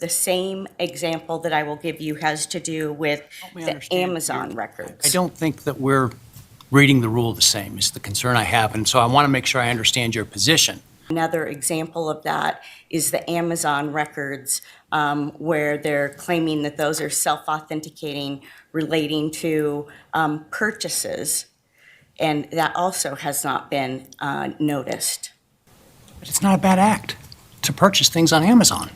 The same example that I will give you has to do with the Amazon records. I don't think that we're reading the rule the same is the concern I have, and so I want to make sure I understand your position. Another example of that is the Amazon records, where they're claiming that those are self-authenticating relating to purchases, and that also has not been noticed. But it's not a bad act to purchase things on Amazon.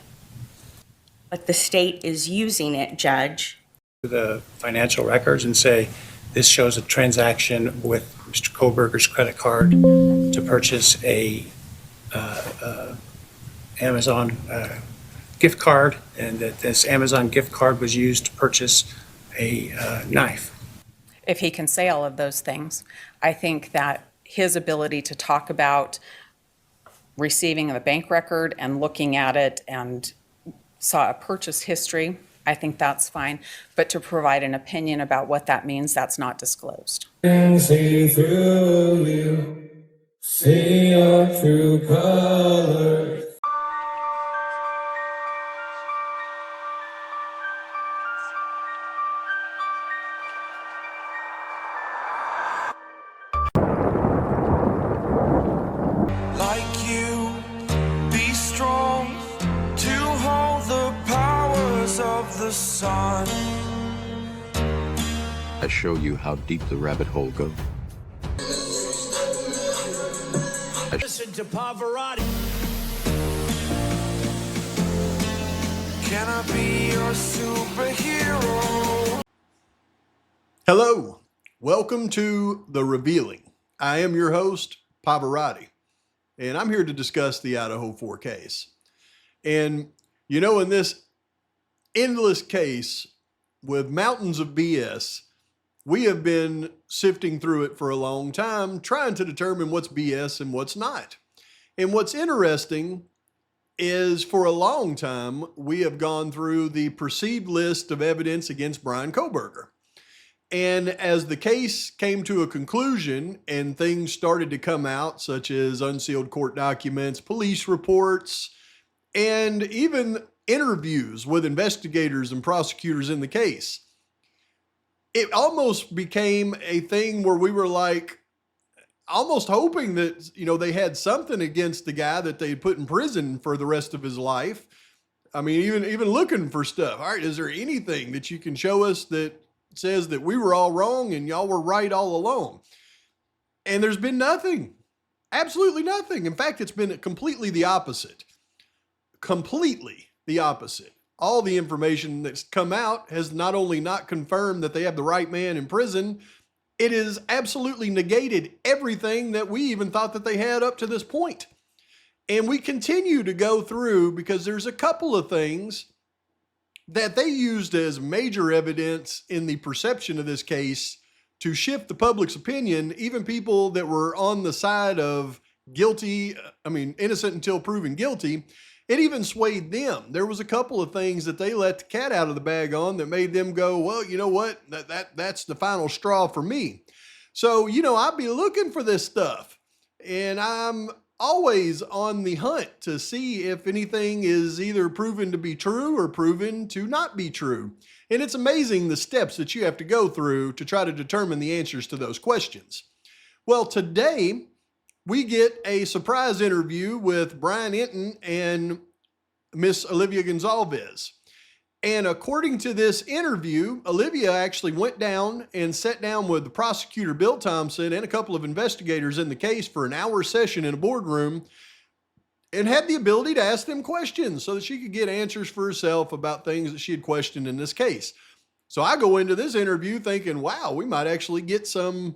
But the state is using it, Judge. The financial records and say, this shows a transaction with Mr. Kohlberger's credit card to purchase a Amazon gift card, and that this Amazon gift card was used to purchase a knife. If he can say all of those things, I think that his ability to talk about receiving a bank record and looking at it and saw a purchase history, I think that's fine. But to provide an opinion about what that means, that's not disclosed. And see through you, see your true colors. Like you, be strong to hold the powers of the sun. I show you how deep the rabbit hole goes. Listen to Pavarotti. Can I be your superhero? Hello, welcome to The Revealing. I am your host, Pavarotti, and I'm here to discuss the Idaho 4 case. And, you know, in this endless case with mountains of BS, we have been sifting through it for a long time, trying to determine what's BS and what's not. And what's interesting is for a long time, we have gone through the perceived list of evidence against Brian Kohlberger. And as the case came to a conclusion and things started to come out, such as unsealed court documents, police reports, and even interviews with investigators and prosecutors in the case, it almost became a thing where we were like almost hoping that, you know, they had something against the guy that they put in prison for the rest of his life. I mean, even looking for stuff. All right, is there anything that you can show us that says that we were all wrong and y'all were right all along? And there's been nothing, absolutely nothing. In fact, it's been completely the opposite. Completely the opposite. All the information that's come out has not only not confirmed that they have the right man in prison, it has absolutely negated everything that we even thought that they had up to this point. And we continue to go through because there's a couple of things that they used as major evidence in the perception of this case to shift the public's opinion, even people that were on the side of innocent until proven guilty. It even swayed them. There was a couple of things that they let the cat out of the bag on that made them go, well, you know what? That's the final straw for me. So, you know, I'll be looking for this stuff, and I'm always on the hunt to see if anything is either proven to be true or proven to not be true. And it's amazing the steps that you have to go through to try to determine the answers to those questions. Well, today we get a surprise interview with Brian Enton and Miss Olivia Goncalves. And according to this interview, Olivia actually went down and sat down with the prosecutor, Bill Thompson, and a couple of investigators in the case for an hour session in a boardroom and had the ability to ask them questions so that she could get answers for herself about things that she had questioned in this case. So I go into this interview thinking, wow, we might actually get some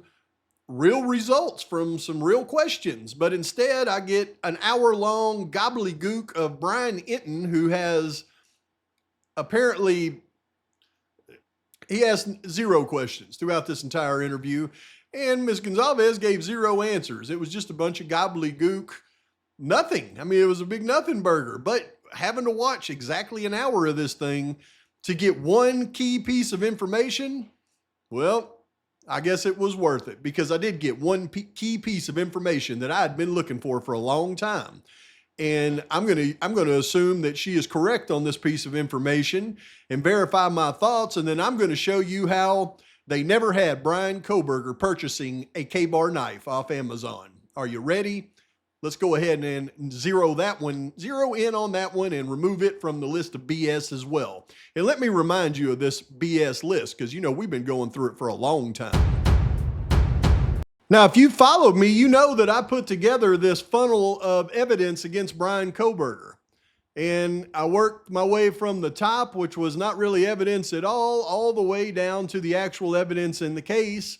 real results from some real questions. But instead, I get an hour-long gobbledygook of Brian Enton, who has apparently, he asked zero questions throughout this entire interview, and Ms. Goncalves gave zero answers. It was just a bunch of gobbledygook, nothing. I mean, it was a big nothing burger, but having to watch exactly an hour of this thing to get one key piece of information, well, I guess it was worth it, because I did get one key piece of information that I had been looking for a long time. and I'm gonna assume that she is correct on this piece of information and verify my thoughts, and then I'm gonna show you how they never had Brian Koberger purchasing a Kbar knife off Amazon. Are you ready? Let's go ahead and zero in on that one and remove it from the list of BS as well. And let me remind you of this BS list, because you know we've been going through it for a long time. Now, if you followed me, you know that I put together this funnel of evidence against Brian Koberger. And I worked my way from the top, which was not really evidence at all the way down to the actual evidence in the case.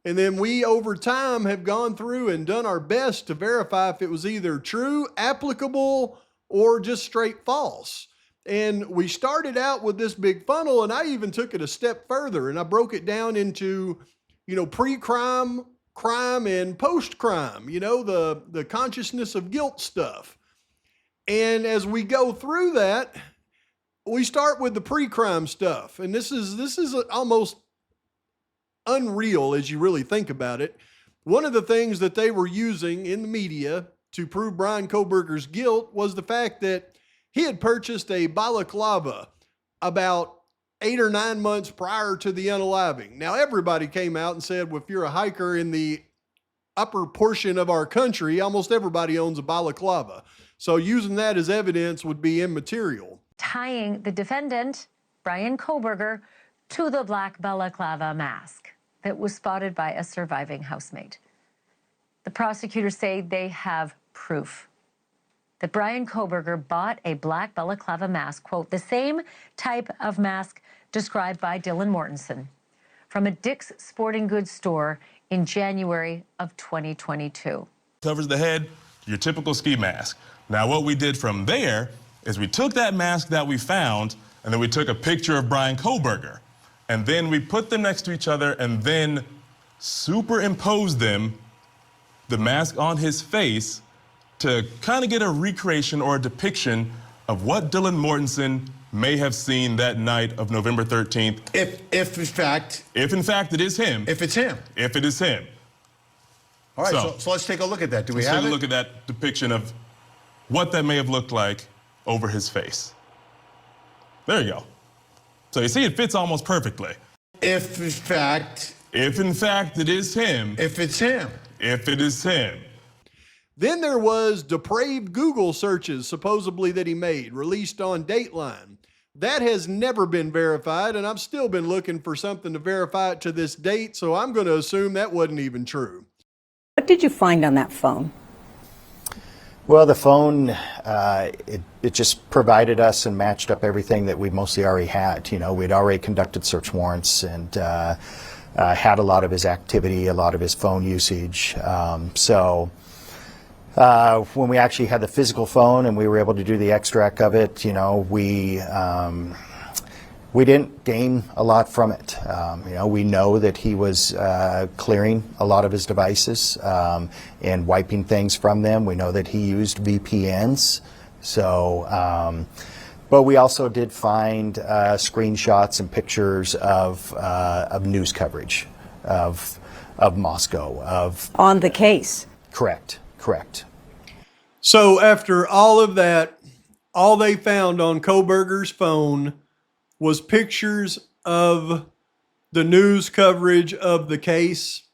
And then we, over time, have gone through and done our best to verify if it was either true, applicable, or just straight false. And we started out with this big funnel, and I even took it a step further, and I broke it down into, pre-crime, crime, and post-crime, the consciousness of guilt stuff. And as we go through that, we start with the pre-crime stuff. And this is almost unreal as you really think about it. One of the things that they were using in the media to prove Brian Koberger's guilt was the fact that he had purchased a balaclava about 8 or 9 months prior to the unaliving. Now, everybody came out and said, well, if you're a hiker in the upper portion of our country, almost everybody owns a balaclava. So using that as evidence would be immaterial. Tying the defendant, Brian Koberger, to the black balaclava mask that was spotted by a surviving housemate. The prosecutors say they have proof that Brian Koberger bought a black balaclava mask, quote, the same type of mask described by Dylan Mortensen, from a Dick's Sporting Goods store in January of 2022. Covers the head, your typical ski mask. Now, what we did from there is we took that mask that we found, and then we took a picture of Brian Koberger. And then we put them next to each other and then superimposed them, the mask on his face, to kind of get a recreation or a depiction of what Dylan Mortensen may have seen that night of November 13th. If in fact it is him. If it's him. If it is him. All right, so let's take a look at that. Do we have it? Let's take a look at that depiction of what that may have looked like over his face. There you go. So you see, it fits almost perfectly. If in fact it is him. If it's him. If it is him. Then there was depraved Google searches, supposedly, that he made, released on Dateline. That has never been verified, and I've still been looking for something to verify it to this date, so I'm going to assume that wasn't even true. What did you find on that phone? Well, the phone, it just provided us and matched up everything that we mostly already had. We'd already conducted search warrants and had a lot of his activity, a lot of his phone usage. So when we actually had the physical phone and we were able to do the extract of it, we didn't gain a lot from it. We know that he was clearing a lot of his devices and wiping things from them. We know that he used VPNs. So, but we also did find screenshots and pictures of news coverage of Moscow. On the case? Correct. So after all of that, all they found on Koberger's phone was pictures of the news coverage of the case.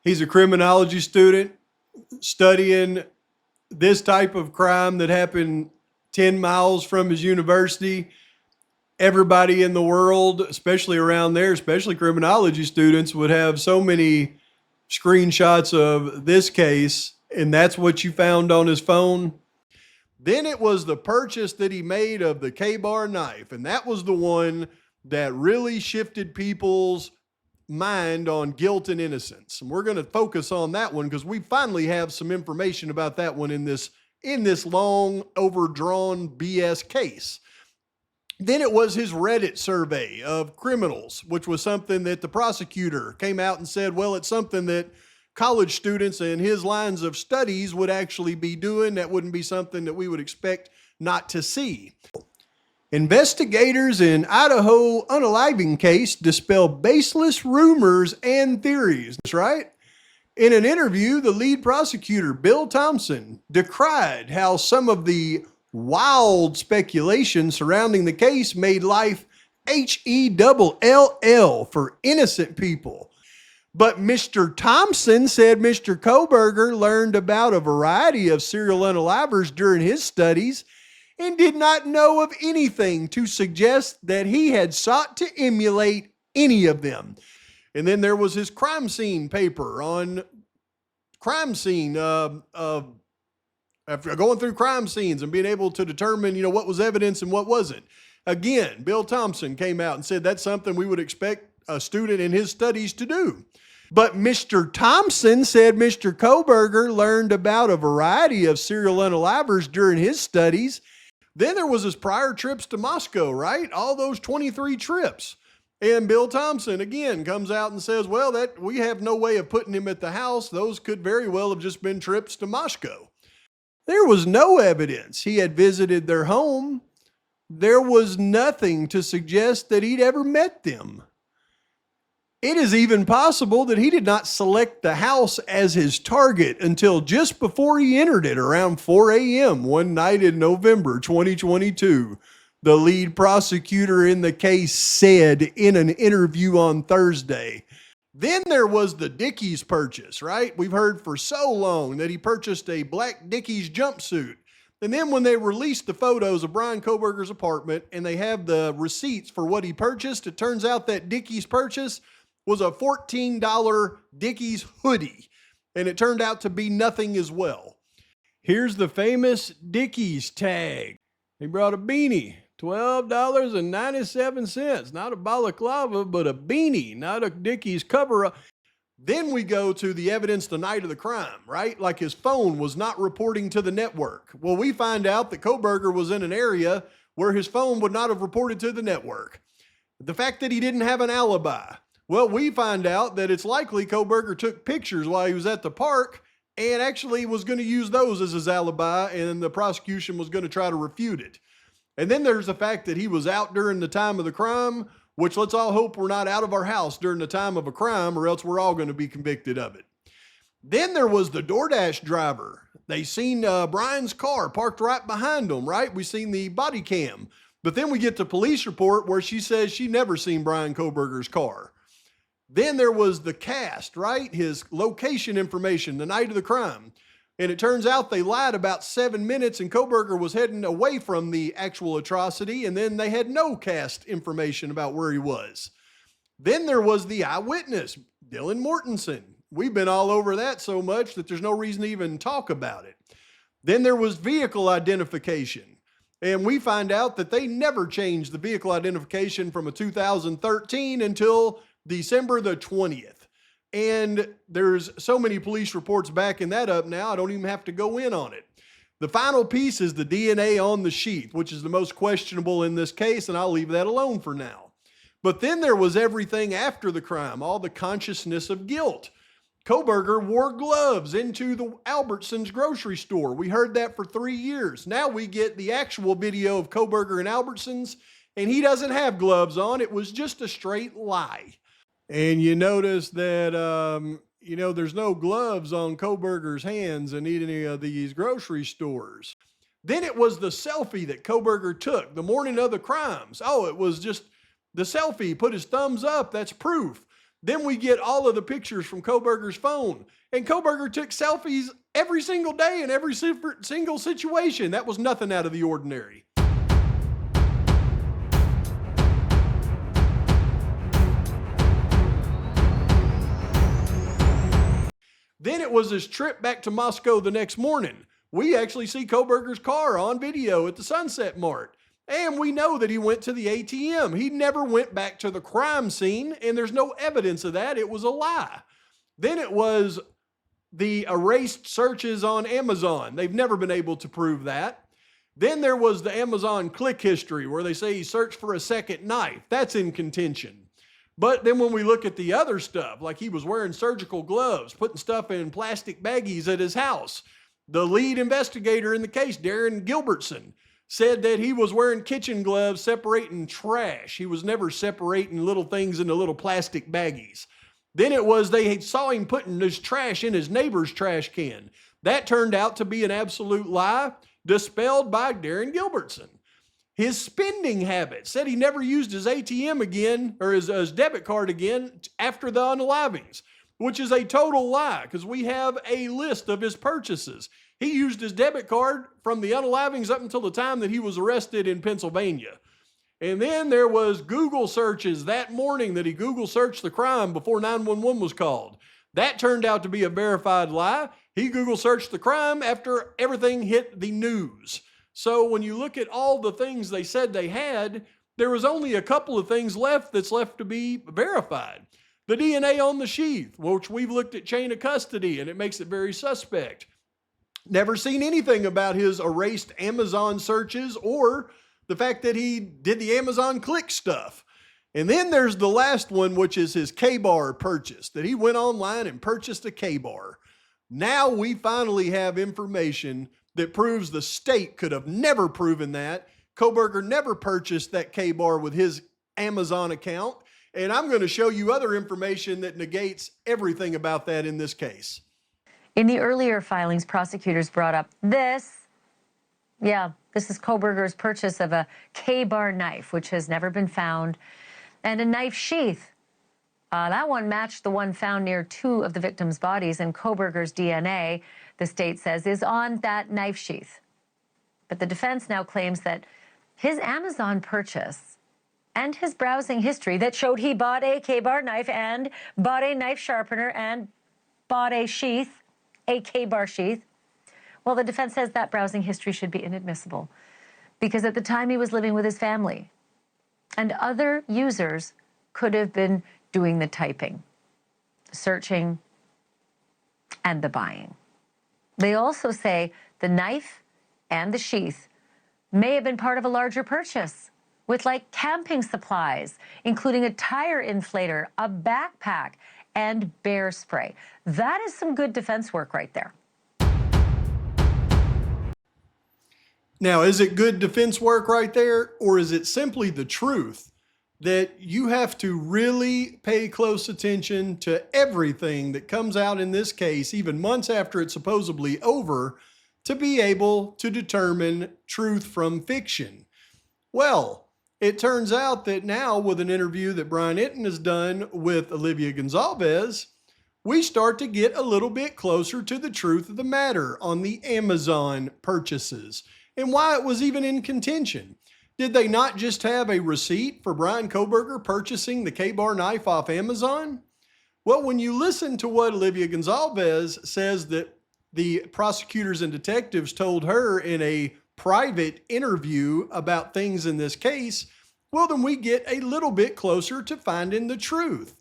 He's a criminology student studying this type of crime that happened 10 miles from his university. Everybody in the world, especially around there, especially criminology students, would have so many screenshots of this case, and that's what you found on his phone. Then it was the purchase that he made of the Kbar knife, and that was the one that really shifted people's mind on guilt and innocence. And we're going to focus on that one because we finally have some information about that one in this long, overdrawn BS case. Then it was his Reddit survey of criminals, which was something that the prosecutor came out and said, well, it's something that college students and his lines of studies would actually be doing. That wouldn't be something that we would expect not to see. Investigators in Idaho unaliving case dispel baseless rumors and theories. That's right. In an interview, the lead prosecutor, Bill Thompson, decried how some of the wild speculation surrounding the case made life HELL for innocent people. But Mr. Thompson said Mr. Koberger learned about a variety of serial unalivers during his studies and did not know of anything to suggest that he had sought to emulate any of them. And then there was his crime scene paper on crime scene, after going through crime scenes and being able to determine, what was evidence and what wasn't. Again, Bill Thompson came out and said that's something we would expect a student in his studies to do. But Mr. Thompson said Mr. Koberger learned about a variety of serial unalivers during his studies. Then there was his prior trips to Moscow, right? All those 23 trips. And Bill Thompson, again, comes out and says, well, that we have no way of putting him at the house. Those could very well have just been trips to Moscow. There was no evidence he had visited their home. There was nothing to suggest that he'd ever met them. It is even possible that he did not select the house as his target until just before he entered it around 4 a.m. one night in November 2022. The lead prosecutor in the case said in an interview on Thursday. Then there was the Dickies purchase, right? We've heard for so long that he purchased a black Dickies jumpsuit. And then when they released the photos of Brian Koberger's apartment and they have the receipts for what he purchased, it turns out that Dickies purchase was a $14 Dickies hoodie. And it turned out to be nothing as well. Here's the famous Dickies tag. He brought a beanie, $12.97. Not a balaclava, but a beanie, not a Dickies cover-up. Then we go to the evidence the night of the crime, right? Like his phone was not reporting to the network. Well, we find out that Koberger was in an area where his phone would not have reported to the network. The fact that he didn't have an alibi. Well, we find out that it's likely Koberger took pictures while he was at the park and actually was going to use those as his alibi, and the prosecution was going to try to refute it. And then there's the fact that he was out during the time of the crime, which let's all hope we're not out of our house during the time of a crime, or else we're all going to be convicted of it. Then there was the DoorDash driver. They seen Brian's car parked right behind them, right? We seen the body cam. But then we get the police report where she says she never seen Brian Koberger's car. Then there was the cast, right? His location information the night of the crime. And it turns out they lied about 7 minutes and Koberger was heading away from the actual atrocity, and then they had no cast information about where he was. Then there was the eyewitness, Dylan Mortensen. We've been all over that so much that there's no reason to even talk about it. Then there was vehicle identification. And we find out that they never changed the vehicle identification from a 2013 until December the 20th. And there's so many police reports backing that up now, I don't even have to go in on it. The final piece is the DNA on the sheath, which is the most questionable in this case, and I'll leave that alone for now. But then there was everything after the crime, all the consciousness of guilt. Koberger wore gloves into the Albertsons grocery store. We heard that for 3 years. Now we get the actual video of Koberger and Albertsons, and he doesn't have gloves on. It was just a straight lie. And you notice that, there's no gloves on Koberger's hands in any of these grocery stores. Then it was the selfie that Koberger took the morning of the crimes. Oh, it was just the selfie, put his thumbs up, that's proof. Then we get all of the pictures from Koberger's phone. And Koberger took selfies every single day in every single situation. That was nothing out of the ordinary. Then it was his trip back to Moscow the next morning. We actually see Koberger's car on video at the Sunset Mart. And we know that he went to the ATM. He never went back to the crime scene, and there's no evidence of that. It was a lie. Then it was the erased searches on Amazon. They've never been able to prove that. Then there was the Amazon click history where they say he searched for a second knife. That's in contention. But then when we look at the other stuff, like he was wearing surgical gloves, putting stuff in plastic baggies at his house, the lead investigator in the case, Darren Gilbertson, said that he was wearing kitchen gloves separating trash. He was never separating little things into little plastic baggies. Then it was they saw him putting his trash in his neighbor's trash can. That turned out to be an absolute lie, dispelled by Darren Gilbertson. His spending habits, said he never used his ATM again, or his debit card again after the unalivings, which is a total lie because we have a list of his purchases. He used his debit card from the unalivings up until the time that he was arrested in Pennsylvania. And then there was Google searches that morning that he Google searched the crime before 911 was called. That turned out to be a verified lie. He Google searched the crime after everything hit the news. So when you look at all the things they said they had, there was only a couple of things left that's left to be verified. The DNA on the sheath, which we've looked at chain of custody, and it makes it very suspect. Never seen anything about his erased Amazon searches or the fact that he did the Amazon click stuff. And then there's the last one, which is his Kbar purchase, that he went online and purchased a Kbar. Now we finally have information that proves the state could have never proven that. Kohberger never purchased that Kbar with his Amazon account. And I'm going to show you other information that negates everything about that in this case. In the earlier filings, prosecutors brought up this. Yeah, this is Kohberger's purchase of a Kbar knife, which has never been found, and a knife sheath. That one matched the one found near 2 of the victims' bodies, and Kohberger's DNA, the state says, is on that knife sheath. But the defense now claims that his Amazon purchase and his browsing history that showed he bought a Kbar knife and bought a knife sharpener and bought a sheath, a Kbar sheath, well, the defense says that browsing history should be inadmissible because at the time he was living with his family and other users could have been doing the typing, the searching, and the buying. They also say the knife and the sheath may have been part of a larger purchase with like camping supplies, including a tire inflator, a backpack, and bear spray. That is some good defense work right there. Now, is it good defense work right there, or is it simply the truth that you have to really pay close attention to everything that comes out in this case, even months after it's supposedly over, to be able to determine truth from fiction? Well, it turns out that now with an interview that Brian Itten has done with Olivia Goncalves, we start to get a little bit closer to the truth of the matter on the Amazon purchases and why it was even in contention. Did they not just have a receipt for Brian Kohberger purchasing the Kbar knife off Amazon? Well, when you listen to what Olivia Goncalves says that the prosecutors and detectives told her in a private interview about things in this case, well, then we get a little bit closer to finding the truth.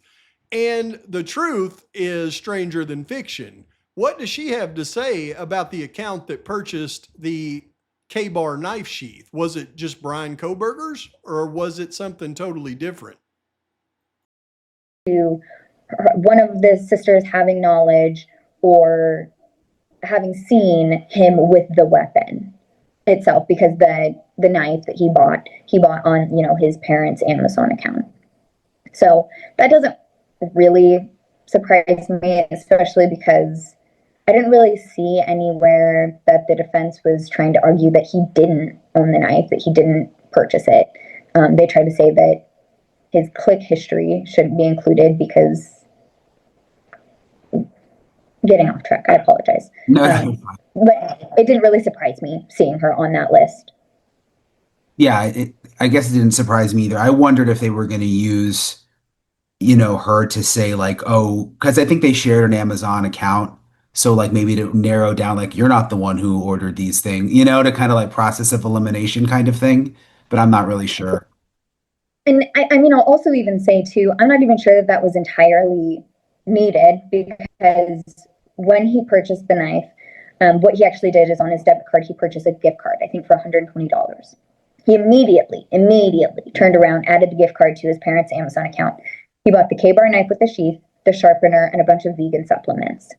And the truth is stranger than fiction. What does she have to say about the account that purchased the Kbar knife sheath? Was it just Brian Kohberger's, or was it something totally different? One of the sisters having knowledge or having seen him with the weapon itself, because the knife that he bought on, his parents' Amazon account. So that doesn't really surprise me, especially because I didn't really see anywhere that the defense was trying to argue that he didn't own the knife, that he didn't purchase it. They tried to say that his click history shouldn't be included because, getting off track, I apologize. No. But it didn't really surprise me seeing her on that list. Yeah, I guess it didn't surprise me either. I wondered if they were going to use, her to say like, oh, because I think they shared an Amazon account. So like maybe to narrow down, like, you're not the one who ordered these things, to kind of like process of elimination kind of thing. But I'm not really sure. And I mean, I'll also even say too, I'm not even sure that was entirely needed, because when he purchased the knife, what he actually did is on his debit card, he purchased a gift card, I think for $120. He immediately turned around, added the gift card to his parents' Amazon account. He bought the Kbar knife with the sheath, the sharpener, and a bunch of vegan supplements.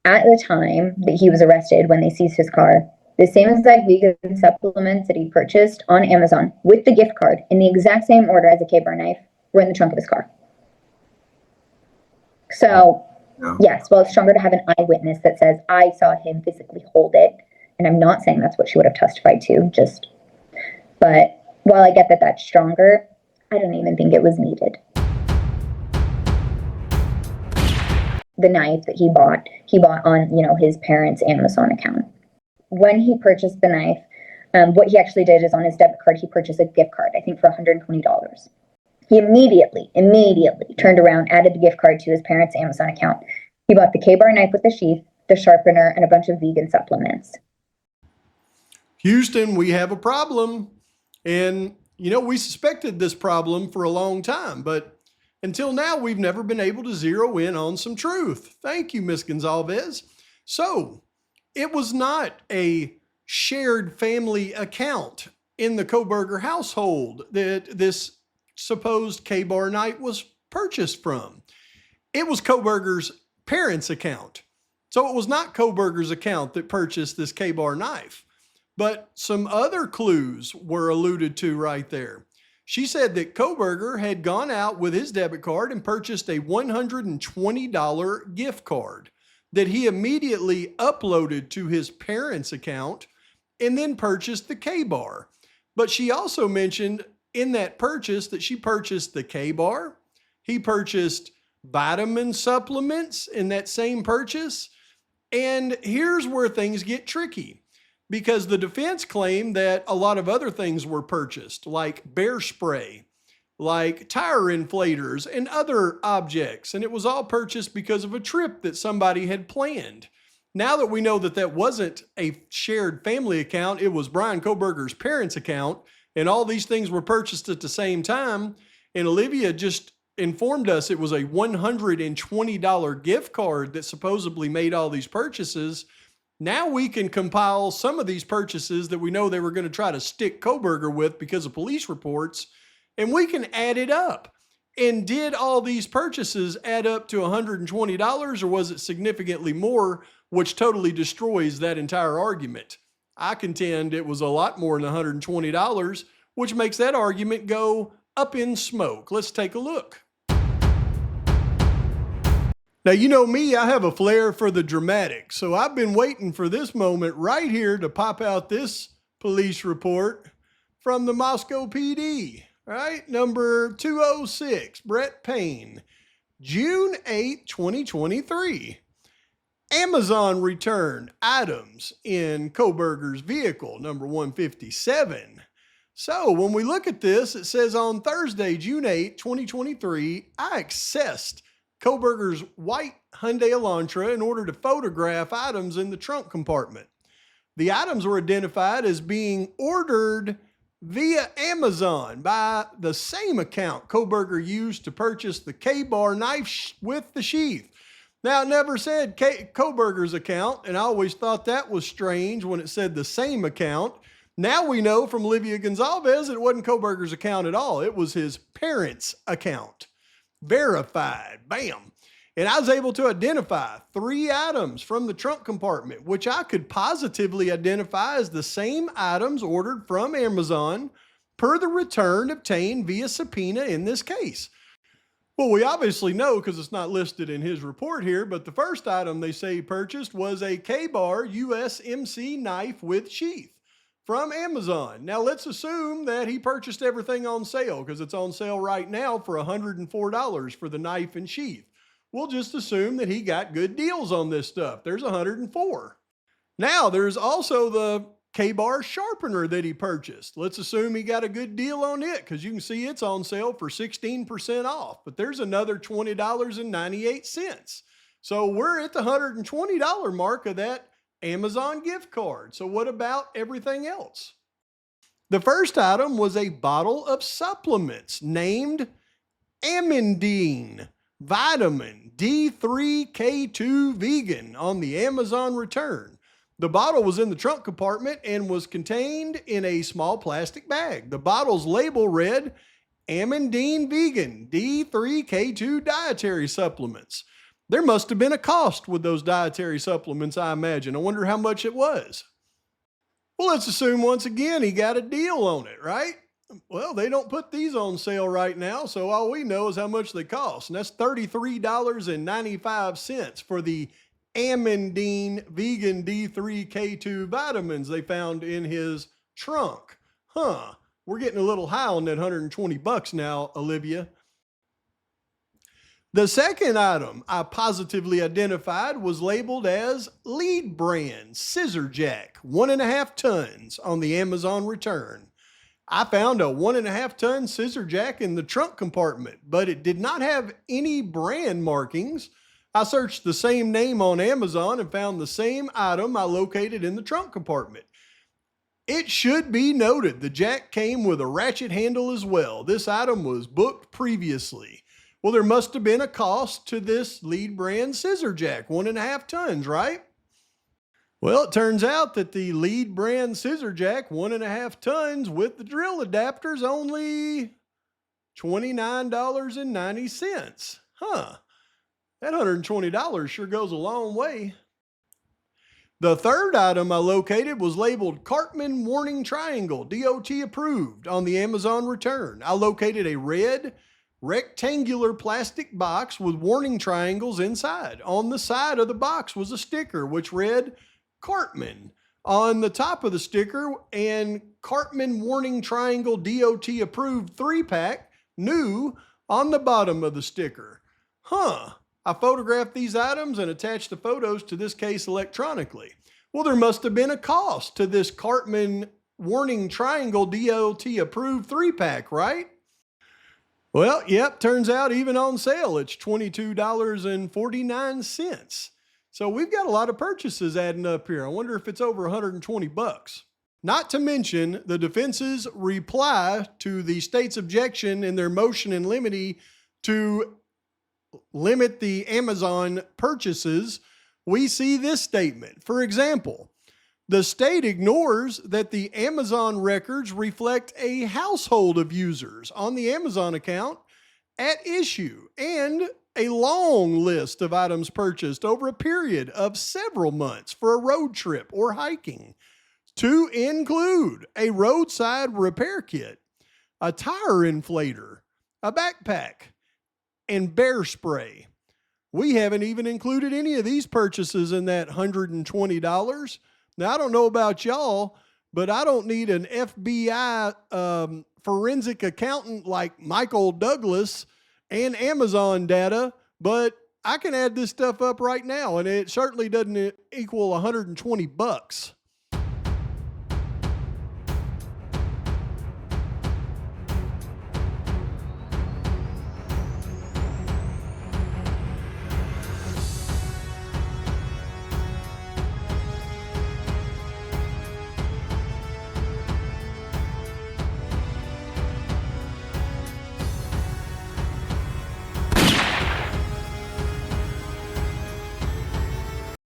At the time that he was arrested, when they seized his car, the same exact vegan supplements that he purchased on Amazon with the gift card in the exact same order as a Kbar knife were in the trunk of his car. So, No. yes, well, it's stronger to have an eyewitness that says, I saw him physically hold it. And I'm not saying that's what she would have testified to, but while I get that that's stronger, I don't even think it was needed. The knife that he bought on, his parents' Amazon account. When he purchased the knife, what he actually did is on his debit card, he purchased a gift card, I think for $120. He immediately turned around, added the gift card to his parents' Amazon account. He bought the Kbar knife with the sheath, the sharpener, and a bunch of vegan supplements. Houston, we have a problem. And, we suspected this problem for a long time, but until now, we've never been able to zero in on some truth. Thank you, Ms. Goncalves. So, it was not a shared family account in the Kohberger household that this supposed Kbar knife was purchased from. It was Kohberger's parents' account. So it was not Kohberger's account that purchased this Kbar knife. But some other clues were alluded to right there. She said that Kohberger had gone out with his debit card and purchased a $120 gift card that he immediately uploaded to his parents' account and then purchased the Kbar. But she also mentioned in that purchase that she purchased the Kbar. He purchased vitamin supplements in that same purchase. And here's where things get tricky, because the defense claimed that a lot of other things were purchased, like bear spray, like tire inflators and other objects. And it was all purchased because of a trip that somebody had planned. Now that we know that that wasn't a shared family account, it was Brian Kohberger's parents' account, and all these things were purchased at the same time. And Olivia just informed us it was a $120 gift card that supposedly made all these purchases. Now we can compile some of these purchases that we know they were going to try to stick Kohberger with because of police reports, and we can add it up. And did all these purchases add up to $120, or was it significantly more, which totally destroys that entire argument? I contend it was a lot more than $120, which makes that argument go up in smoke. Let's take a look. Now, you know me, I have a flair for the dramatic, so I've been waiting for this moment right here to pop out this police report from the Moscow PD, right? Number 206, Brett Payne, June 8, 2023. Amazon returned items in Kohberger's vehicle, number 157. So when we look at this, it says on Thursday, June 8, 2023, I accessed Kohberger's white Hyundai Elantra in order to photograph items in the trunk compartment. The items were identified as being ordered via Amazon by the same account Kohberger used to purchase the Kbar knife with the sheath. Now, it never said Kohberger's account, and I always thought that was strange when it said the same account. Now we know from Olivia Goncalves it wasn't Kohberger's account at all. It was his parents' account. Verified. Bam. And I was able to identify 3 items from the trunk compartment, which I could positively identify as the same items ordered from Amazon per the return obtained via subpoena in this case. Well, we obviously know because it's not listed in his report here, but the first item they say he purchased was a Kbar USMC knife with sheath from Amazon. Now, let's assume that he purchased everything on sale because it's on sale right now for $104 for the knife and sheath. We'll just assume that he got good deals on this stuff. There's $104. Now, there's also the Kbar sharpener that he purchased. Let's assume he got a good deal on it because you can see it's on sale for 16% off, but there's another $20.98. So we're at the $120 mark of that Amazon gift card. So what about everything else? The first item was a bottle of supplements named Amandine Vitamin D3K2 Vegan on the Amazon return. The bottle was in the trunk compartment and was contained in a small plastic bag. The bottle's label read Amandine Vegan D3K2 Dietary Supplements. There must have been a cost with those dietary supplements, I imagine. I wonder how much it was. Well, let's assume once again he got a deal on it, right? Well, they don't put these on sale right now, so all we know is how much they cost. And that's $33.95 for the Amandine Vegan D3K2 vitamins they found in his trunk. Huh. We're getting a little high on that $120 now, Olivia. The second item I positively identified was labeled as lead brand Scissor Jack, 1.5 tons on the Amazon return. I found a 1.5 ton Scissor Jack in the trunk compartment, but it did not have any brand markings. I searched the same name on Amazon and found the same item I located in the trunk compartment. It should be noted the jack came with a ratchet handle as well. This item was booked previously. Well, there must have been a cost to this lead brand Scissor Jack, 1.5 tons, right? Well, it turns out that the lead brand Scissor Jack, 1.5 tons with the drill adapters, only $29.90. Huh. That $120 sure goes a long way. The third item I located was labeled Cartman Warning Triangle, DOT approved, on the Amazon return. I located a red rectangular plastic box with warning triangles inside. On the side of the box was a sticker which read Cartman on the top of the sticker, and Cartman Warning Triangle DOT approved 3-pack new on the bottom of the sticker. Huh. I photographed these items and attached the photos to this case electronically. Well, there must have been a cost to this Cartman Warning Triangle DOT approved 3-pack, right? Well, yep, turns out even on sale, it's $22.49. So we've got a lot of purchases adding up here. I wonder if it's over $120. Not to mention the defense's reply to the state's objection in their motion in limine to limit the Amazon purchases. We see this statement. For example, the state ignores that the Amazon records reflect a household of users on the Amazon account at issue and a long list of items purchased over a period of several months for a road trip or hiking, to include a roadside repair kit, a tire inflator, a backpack, and bear spray. We haven't even included any of these purchases in that $120. Now, I don't know about y'all, but I don't need an FBI forensic accountant like Michael Douglas and Amazon data, but I can add this stuff up right now, and it certainly doesn't equal $120.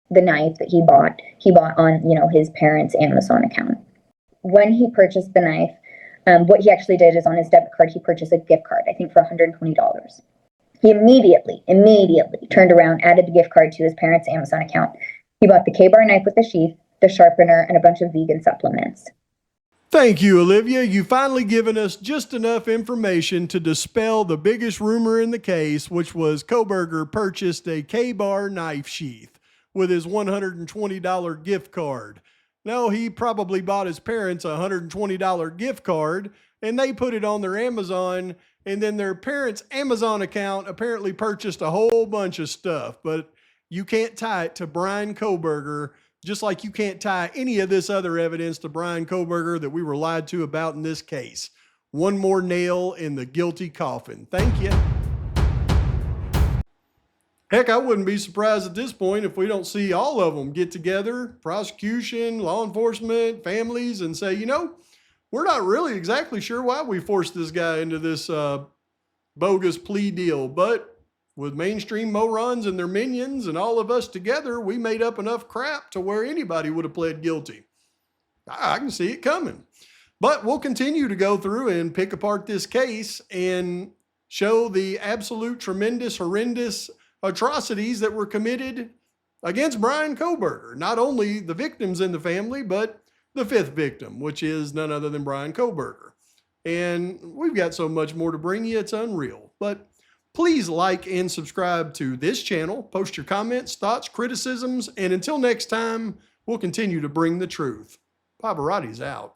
The knife that he bought on, his parents' Amazon account. When he purchased the knife, what he actually did is on his debit card, he purchased a gift card, I think for $120. He immediately turned around, added the gift card to his parents' Amazon account. He bought the Kbar knife with the sheath, the sharpener, and a bunch of vegan supplements. Thank you, Olivia. You've finally given us just enough information to dispel the biggest rumor in the case, which was Kohberger purchased a Kbar knife sheath with his $120 gift card. No, he probably bought his parents a $120 gift card, and they put it on their Amazon, and then their parents' Amazon account apparently purchased a whole bunch of stuff. But you can't tie it to Brian Kohberger, just like you can't tie any of this other evidence to Brian Kohberger that we were lied to about in this case. One more nail in the guilty coffin. Thank you. Heck, I wouldn't be surprised at this point if we don't see all of them get together, prosecution, law enforcement, families, and say, we're not really exactly sure why we forced this guy into this bogus plea deal, but with mainstream morons and their minions and all of us together, we made up enough crap to where anybody would have pled guilty. I can see it coming. But we'll continue to go through and pick apart this case and show the absolute tremendous, horrendous atrocities that were committed against Brian Kohberger. Not only the victims in the family, but the fifth victim, which is none other than Brian Kohberger. And we've got so much more to bring you, it's unreal. But please like and subscribe to this channel, post your comments, thoughts, criticisms, and until next time, we'll continue to bring the truth. Pavarotti's out.